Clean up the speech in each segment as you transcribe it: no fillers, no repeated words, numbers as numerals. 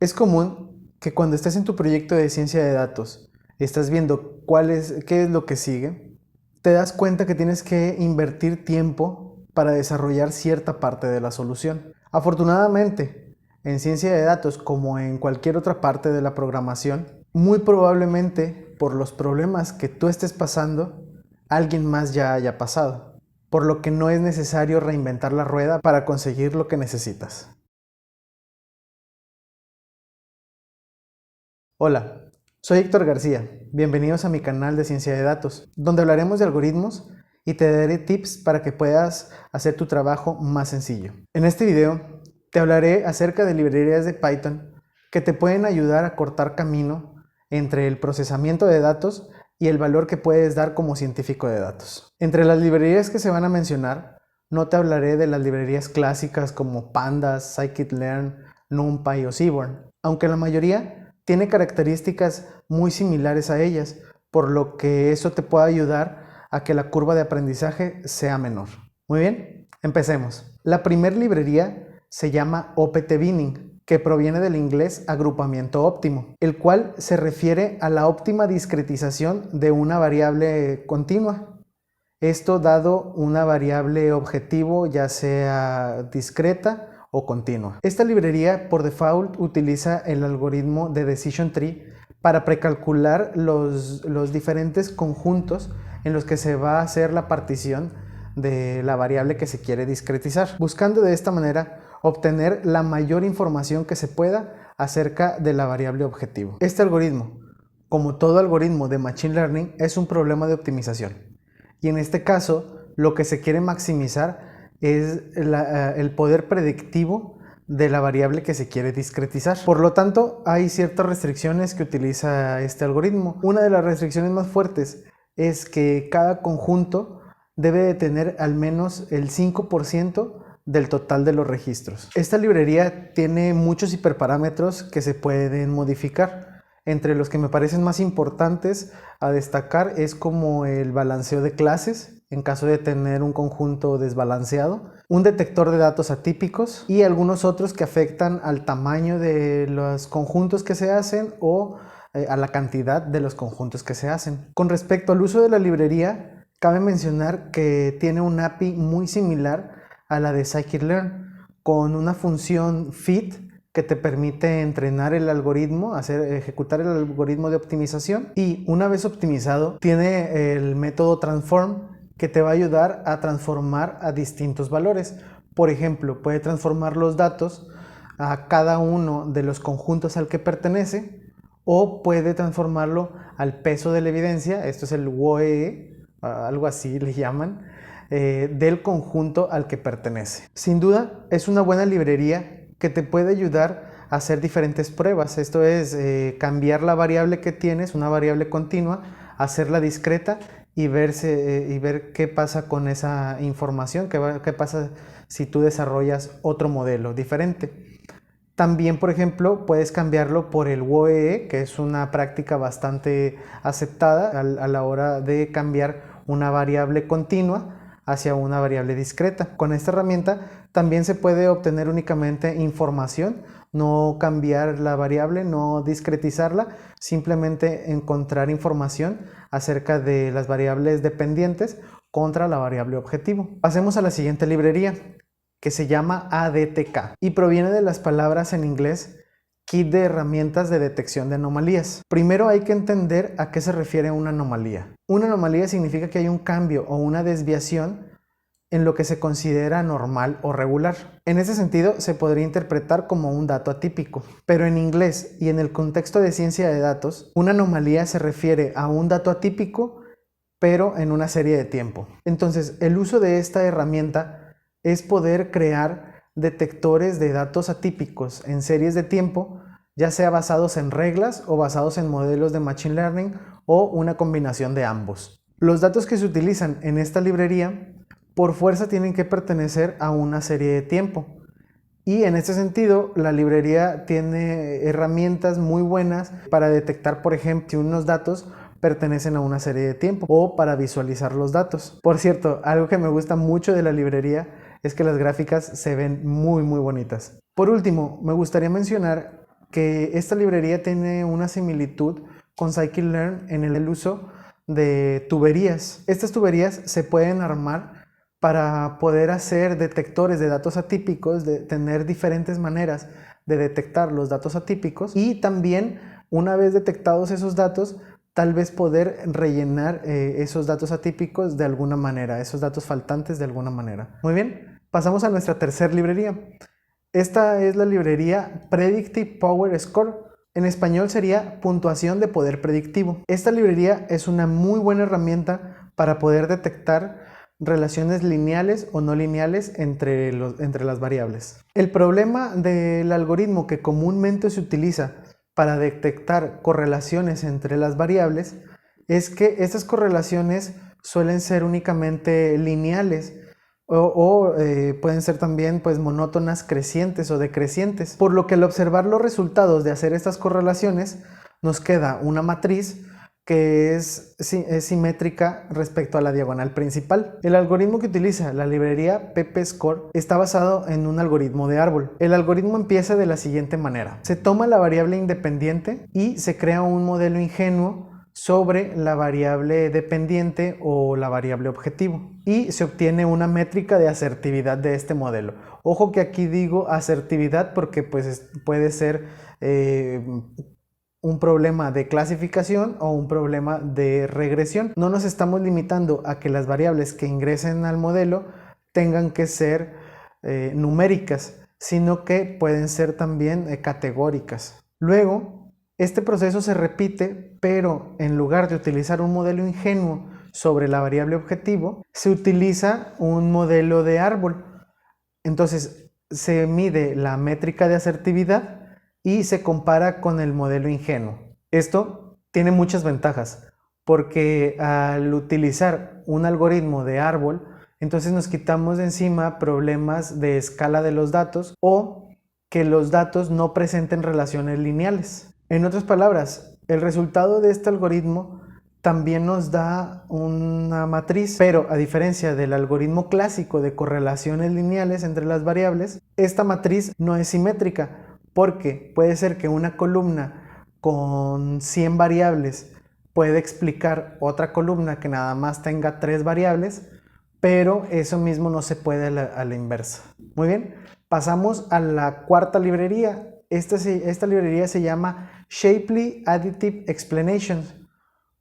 Es común que cuando estés en tu proyecto de ciencia de datos, estás viendo qué es lo que sigue, te das cuenta que tienes que invertir tiempo para desarrollar cierta parte de la solución. Afortunadamente, en ciencia de datos, como en cualquier otra parte de la programación, muy probablemente por los problemas que tú estés pasando, alguien más ya haya pasado, por lo que no es necesario reinventar la rueda para conseguir lo que necesitas. Hola, soy Héctor García. Bienvenidos a mi canal de Ciencia de Datos, donde hablaremos de algoritmos y te daré tips para que puedas hacer tu trabajo más sencillo. En este video te hablaré acerca de librerías de Python que te pueden ayudar a cortar camino entre el procesamiento de datos y el valor que puedes dar como científico de datos. Entre las librerías que se van a mencionar, no te hablaré de las librerías clásicas como Pandas, Scikit-learn, NumPy o Seaborn, aunque la mayoría tiene características muy similares a ellas, por lo que eso te puede ayudar a que la curva de aprendizaje sea menor. Muy bien, empecemos. La primera librería se llama OPT-Binning, que proviene del inglés agrupamiento óptimo, el cual se refiere a la óptima discretización de una variable continua. Esto dado una variable objetivo, ya sea discreta o continua. Esta librería por default utiliza el algoritmo de Decision Tree para precalcular los diferentes conjuntos en los que se va a hacer la partición de la variable que se quiere discretizar, buscando de esta manera obtener la mayor información que se pueda acerca de la variable objetivo. Este algoritmo, como todo algoritmo de Machine Learning, es un problema de optimización. Y en este caso, lo que se quiere maximizar es el poder predictivo de la variable que se quiere discretizar. Por lo tanto, hay ciertas restricciones que utiliza este algoritmo. Una de las restricciones más fuertes es que cada conjunto debe de tener al menos el 5% del total de los registros. Esta librería tiene muchos hiperparámetros que se pueden modificar. Entre los que me parecen más importantes a destacar es como el balanceo de clases en caso de tener un conjunto desbalanceado, un detector de datos atípicos y algunos otros que afectan al tamaño de los conjuntos que se hacen o a la cantidad de los conjuntos que se hacen. Con respecto al uso de la librería, cabe mencionar que tiene un API muy similar a la de Scikit-learn, con una función fit que te permite entrenar el algoritmo, ejecutar el algoritmo de optimización, y una vez optimizado tiene el método transform que te va a ayudar a transformar a distintos valores. Por ejemplo, puede transformar los datos a cada uno de los conjuntos al que pertenece, o puede transformarlo al peso de la evidencia, esto es el WOE, algo así le llaman, del conjunto al que pertenece. Sin duda, es una buena librería que te puede ayudar a hacer diferentes pruebas. Esto es cambiar la variable que tienes, una variable continua, hacerla discreta y ver qué pasa con esa información, qué pasa si tú desarrollas otro modelo diferente. También, por ejemplo, puedes cambiarlo por el WOE, que es una práctica bastante aceptada a la hora de cambiar una variable continua hacia una variable discreta. Con esta herramienta también se puede obtener únicamente información, no cambiar la variable, no discretizarla, simplemente encontrar información acerca de las variables dependientes contra la variable objetivo. Pasemos a la siguiente librería, que se llama ADTK y proviene de las palabras en inglés Kit de herramientas de detección de anomalías. Primero hay que entender a qué se refiere una anomalía. Una anomalía significa que hay un cambio o una desviación en lo que se considera normal o regular. En ese sentido, se podría interpretar como un dato atípico. Pero en inglés y en el contexto de ciencia de datos, una anomalía se refiere a un dato atípico, pero en una serie de tiempo. Entonces, el uso de esta herramienta es poder crear detectores de datos atípicos en series de tiempo, ya sea basados en reglas o basados en modelos de Machine Learning o una combinación de ambos. Los datos que se utilizan en esta librería por fuerza tienen que pertenecer a una serie de tiempo. Y en este sentido, la librería tiene herramientas muy buenas para detectar, por ejemplo, si unos datos pertenecen a una serie de tiempo o para visualizar los datos. Por cierto, algo que me gusta mucho de la librería es que las gráficas se ven muy bonitas. Por último, me gustaría mencionar que esta librería tiene una similitud con scikit-learn en el uso de tuberías. Estas tuberías se pueden armar para poder hacer detectores de datos atípicos, de tener diferentes maneras de detectar los datos atípicos y también, una vez detectados esos datos, tal vez poder rellenar esos datos atípicos de alguna manera, esos datos faltantes de alguna manera. Muy bien, pasamos a nuestra tercera librería. Esta es la librería Predictive Power Score. En español sería puntuación de poder predictivo. Esta librería es una muy buena herramienta para poder detectar relaciones lineales o no lineales entre las variables. El problema del algoritmo que comúnmente se utiliza para detectar correlaciones entre las variables es que estas correlaciones suelen ser únicamente lineales o pueden ser también pues monótonas crecientes o decrecientes, por lo que al observar los resultados de hacer estas correlaciones nos queda una matriz que es simétrica respecto a la diagonal principal. El algoritmo que utiliza la librería PPScore está basado en un algoritmo de árbol. El algoritmo empieza de la siguiente manera: se toma la variable independiente y se crea un modelo ingenuo sobre la variable dependiente o la variable objetivo y se obtiene una métrica de asertividad de este modelo. Ojo que aquí digo asertividad porque pues puede ser un problema de clasificación o un problema de regresión. No nos estamos limitando a que las variables que ingresen al modelo tengan que ser numéricas, sino que pueden ser también categóricas. Luego, este proceso se repite, pero en lugar de utilizar un modelo ingenuo sobre la variable objetivo, se utiliza un modelo de árbol. Entonces, se mide la métrica de asertividad y se compara con el modelo ingenuo. Esto tiene muchas ventajas, porque al utilizar un algoritmo de árbol, entonces nos quitamos de encima problemas de escala de los datos o que los datos no presenten relaciones lineales. En otras palabras, el resultado de este algoritmo también nos da una matriz, pero a diferencia del algoritmo clásico de correlaciones lineales entre las variables, esta matriz no es simétrica, porque puede ser que una columna con 100 variables puede explicar otra columna que nada más tenga 3 variables, pero eso mismo no se puede a la inversa. Muy bien, pasamos a la cuarta librería. Esta librería se llama Shapley Additive Explanation,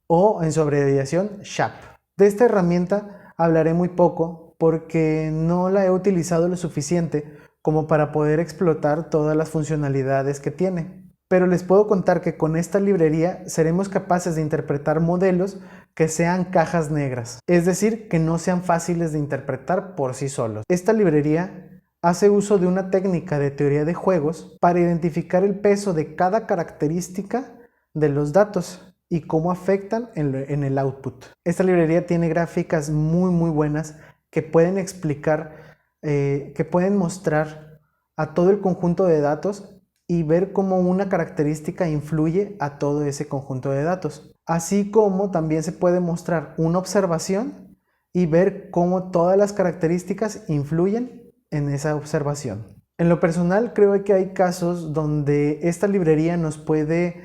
o en su abreviación SHAP. De esta herramienta hablaré muy poco porque no la he utilizado lo suficiente como para poder explotar todas las funcionalidades que tiene. Pero les puedo contar que con esta librería seremos capaces de interpretar modelos que sean cajas negras, es decir, que no sean fáciles de interpretar por sí solos. Esta librería hace uso de una técnica de teoría de juegos para identificar el peso de cada característica de los datos y cómo afectan en el output. Esta librería tiene gráficas muy buenas que pueden explicar, que pueden mostrar a todo el conjunto de datos y ver cómo una característica influye a todo ese conjunto de datos. Así como también se puede mostrar una observación y ver cómo todas las características influyen en esa observación. En lo personal, creo que hay casos donde esta librería nos puede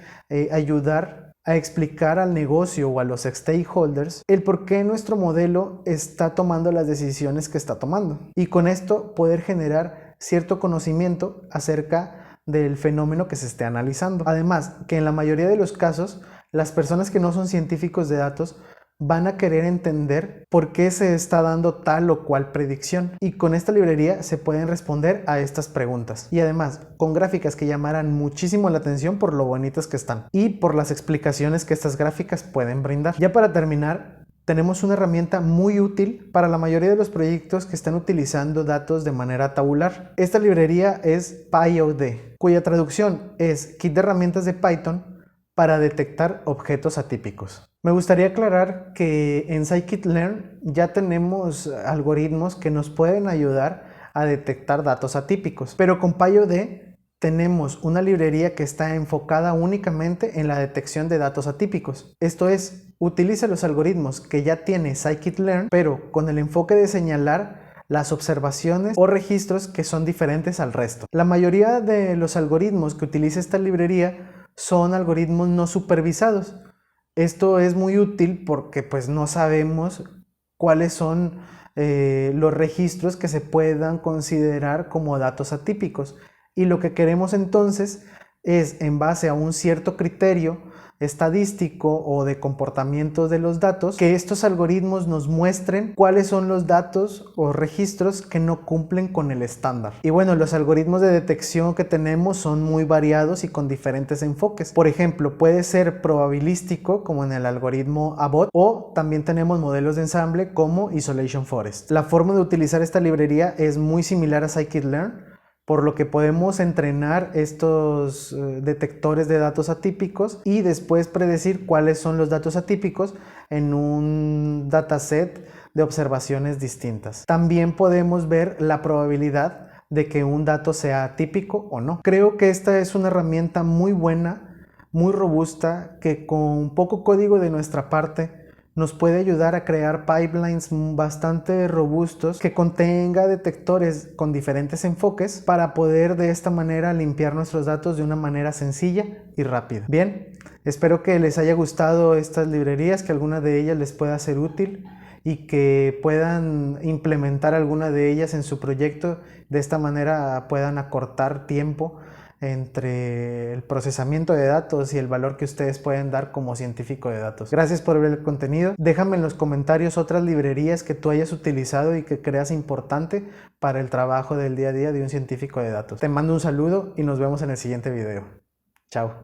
ayudar a explicar al negocio o a los stakeholders el por qué nuestro modelo está tomando las decisiones que está tomando, y con esto poder generar cierto conocimiento acerca del fenómeno que se esté analizando. Además, que en la mayoría de los casos, las personas que no son científicos de datos van a querer entender por qué se está dando tal o cual predicción, y con esta librería se pueden responder a estas preguntas, y además con gráficas que llamarán muchísimo la atención por lo bonitas que están y por las explicaciones que estas gráficas pueden brindar. Ya para terminar, tenemos una herramienta muy útil para la mayoría de los proyectos que están utilizando datos de manera tabular. Esta librería es PyOD, cuya traducción es Kit de herramientas de Python para detectar objetos atípicos. Me gustaría aclarar que en scikit-learn ya tenemos algoritmos que nos pueden ayudar a detectar datos atípicos, pero con PyOD tenemos una librería que está enfocada únicamente en la detección de datos atípicos. Esto es, utiliza los algoritmos que ya tiene scikit-learn, pero con el enfoque de señalar las observaciones o registros que son diferentes al resto. La mayoría de los algoritmos que utiliza esta librería son algoritmos no supervisados. Esto es muy útil porque pues no sabemos cuáles son los registros que se puedan considerar como datos atípicos, y lo que queremos entonces es, en base a un cierto criterio estadístico o de comportamiento de los datos, que estos algoritmos nos muestren cuáles son los datos o registros que no cumplen con el estándar. Y bueno, los algoritmos de detección que tenemos son muy variados y con diferentes enfoques. Por ejemplo, puede ser probabilístico como en el algoritmo Abbott, o también tenemos modelos de ensamble como Isolation Forest. La forma de utilizar esta librería es muy similar a Scikit-learn, por lo que podemos entrenar estos detectores de datos atípicos y después predecir cuáles son los datos atípicos en un dataset de observaciones distintas. También podemos ver la probabilidad de que un dato sea atípico o no. Creo que esta es una herramienta muy buena, muy robusta, que con poco código de nuestra parte nos puede ayudar a crear pipelines bastante robustos que contenga detectores con diferentes enfoques para poder de esta manera limpiar nuestros datos de una manera sencilla y rápida. Bien, espero que les haya gustado estas librerías, que alguna de ellas les pueda ser útil y que puedan implementar alguna de ellas en su proyecto. De esta manera puedan acortar tiempo entre el procesamiento de datos y el valor que ustedes pueden dar como científico de datos. Gracias por ver el contenido. Déjame en los comentarios otras librerías que tú hayas utilizado y que creas importante para el trabajo del día a día de un científico de datos. Te mando un saludo y nos vemos en el siguiente video. Chao.